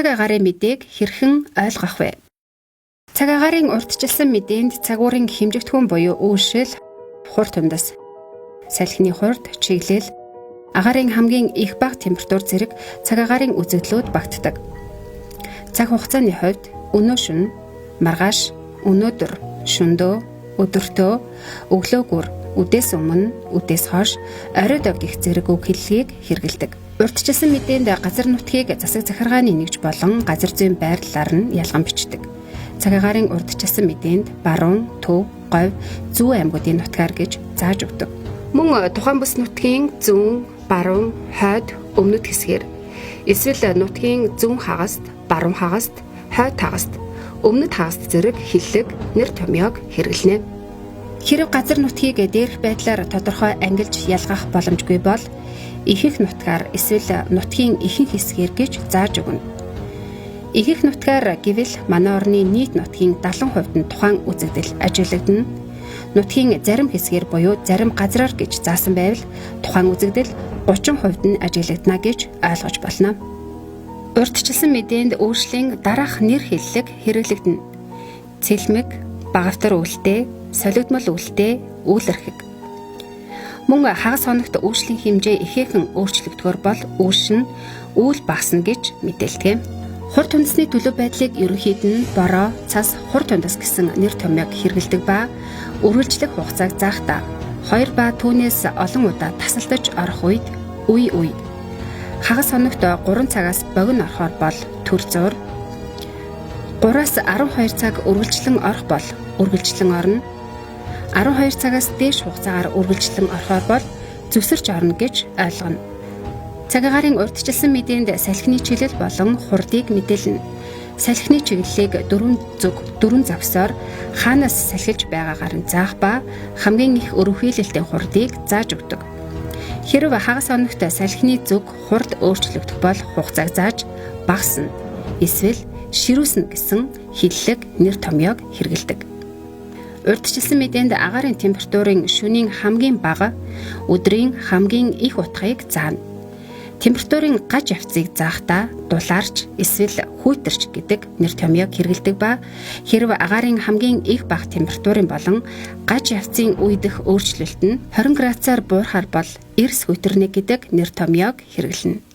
цаг агаарын мэдээг хэрхэн ойлгох вэ? Цаг агаарын урьдчилсан мэдээнд цагуурын хэмжигдэхүүн буюу үйлшил, хурд тундас, салхины хурд, чиглэл, агаарын хамгийн их бага температур зэрэг цаг агаарын үзэгдлүүд багтдаг. Цаг хугацааны хувьд өнөө шөнө, маргааш, өнөөдөр, шөнөдөө, өдөртөө, өглөөгөр, үдээс өмнө, үдээс хойш, оройд гэх зэрэг үг хэллэгийг хэрэглэдэг. Урьдчилсан мэдээнд газар нутгийг засаг захиргааны нэгж болон газар зүйн байрлалаар нь ялган бичдэг. Цаг агаарын урьдчилсан мэдээнд баруун, төв, говь, зүүн аймагуудын нутгаар гэж зааж өгдөг. Мөн тухайн бүс нутгийн зүүн, баруун, хойд, өмнөд хэсгээр эсвэл нутгийн зүүн хагаст, баруун хагаст, хойд хагаст, өмнөд хагаст зэрэг хиллэг, нэр томьёог хэрэглэнэ. Хэрэв газар нутгийг дээрх байдлаар тодорхой ангилж ялгах боломжгүй бол ихэнх нутгаар эсвэл нутгийн ихэнх хэсгээр гэж зааж өгнө. Ихэнх нутгаар гэвэл манай орны нийт нутгийн 70% нь тухайн үзэгдэл ажиглагдана. Нутгийн зарим хэсгээр буюу зарим газраар гэж заасан байвал тухайн үзэгдэл 30% нь ажиглагдана гэж ойлгож болно. Урьдчилсан мэдээнд үйлшлийн дараах нэр хэллэг хэрэглэгдэнэ. Цэлмэг, багавтар үлдээ, солигдмол үлдээ, үйл эрхэг. Мөн хагас хоногт үйлшлийн хэмжээ ихээхэн өөрчлөгдөхөр бол үйлшин, үйл багасна гэж мэдээлдэг. Хурд тундасны төлөв байдлыг ерөнхийд нь бороо, цас, хурд тундас гэсэн нэр томьёог хэрэглэдэг ба үргэлжлэх хугацааг заахдаа 2 ба түүнээс олон удаа тасалдаж орох үед үе. Хагас хоногт 3 цагаас богино орохоор бол төр зуур. 3-аас 12 цаг үргэлжлэн орох бол үргэлжлэн орно. 12 цагаас дээш хугацаагаар үргэлжлэн орохоор бол зүсэрч орно гэж ойлгоно. Цаг агаарын урьдчилсан мэдээнд салхины чиглэл болон хурдыг мэдээлнэ. Салхины чиглэлийг 4 завсаар хаанаас салхилж байгаагаар нь заах ба хамгийн их өрөвхийлэлтийн хурдыг зааж өгдөг. Хэрэв хагас хоногт салхины зүг хурд өөрчлөгдөх бол хугацааг зааж багасна. Эсвэл ширүүснэ гэсэн хиллэг, нэр томьёог хэрэглэдэг. Урьдчилсан мэдээнд агаарын температурын шөнийн хамгийн бага, өдрийн хамгийн их утгыг заана. Температурын гаж явцыг заахдаа дулаарч эсвэл хүйтэрч гэдэг нэр томьёог хэрэглэдэг ба хэрэв агаарын хамгийн их бага температурын болон гаж явцын үедх өөрчлөлт нь 20 градусаар буурахаар бол эрс хүйтэрнэ гэдэг нэр томьёог хэрэглэнэ.